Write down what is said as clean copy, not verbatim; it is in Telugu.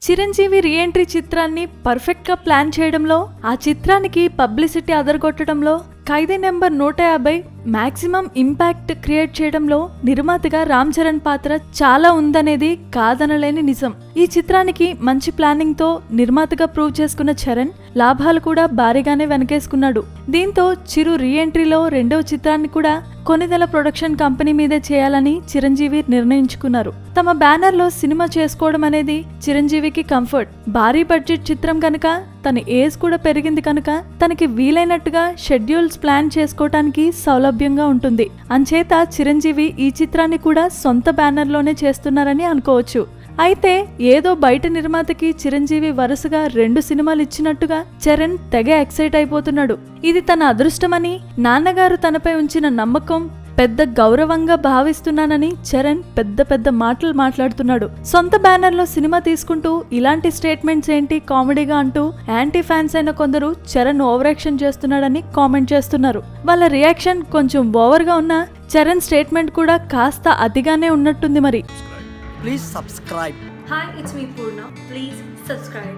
చిరంజీవి రీఎంట్రీ చిత్రాన్ని పర్ఫెక్ట్ గా ప్లాన్ చేయడంలో, ఆ చిత్రానికి పబ్లిసిటీ అదరగొట్టడంలో, ఖైదీ నెంబర్ 150 మాక్సిమం ఇంపాక్ట్ క్రియేట్ చేయడంలో నిర్మాతగా రామ్ చరణ్ పాత్ర చాలా ఉందనేది కాదనలేని నిజం. ఈ చిత్రానికి మంచి ప్లానింగ్ తో నిర్మాతగా ప్రూవ్ చేసుకున్న చరణ్ లాభాలు కూడా భారీగానే వెనకేసుకున్నాడు. దీంతో చిరు రీఎంట్రీలో రెండవ చిత్రాన్ని కూడా కొనిదెల ప్రొడక్షన్ కంపెనీ మీదే చేయాలని చిరంజీవి నిర్ణయించుకున్నారు. తమ బ్యానర్ లో సినిమా చేసుకోవడం అనేది చిరంజీవికి కంఫర్ట్. భారీ బడ్జెట్ చిత్రం కనుక, తన ఏజ్ కూడా పెరిగింది కనుక తనకి వీలైనట్టుగా షెడ్యూల్స్ ప్లాన్ చేసుకోవటానికి సౌలభ్యంగా ఉంటుంది. అంచేత చిరంజీవి ఈ చిత్రాన్ని కూడా సొంత బ్యానర్ లోనే చేస్తున్నారని అనుకోవచ్చు. అయితే ఏదో బయట నిర్మాతకి చిరంజీవి వరుసగా 2 సినిమాలు ఇచ్చినట్టుగా చరణ్ తెగ ఎక్సైట్ అయిపోతున్నాడు. ఇది తన అదృష్టమని, నాన్నగారు తనపై ఉంచిన నమ్మకం పెద్ద గౌరవంగా భావిస్తున్నానని చరణ్ పెద్ద పెద్ద మాటలు మాట్లాడుతున్నాడు. సొంత బ్యానర్ లో సినిమా తీసుకుంటూ ఇలాంటి స్టేట్మెంట్స్ ఏంటి కామెడీగా అంటూ యాంటీ ఫ్యాన్స్ అయిన కొందరు చరణ్ ఓవర్ యాక్షన్ చేస్తున్నాడని కామెంట్ చేస్తున్నారు. వాళ్ళ రియాక్షన్ కొంచెం ఓవర్ గా ఉన్నా చరణ్ స్టేట్మెంట్ కూడా కాస్త అతిగానే ఉన్నట్టుంది. మరి Please subscribe. Hi, it's me Purna. Please subscribe.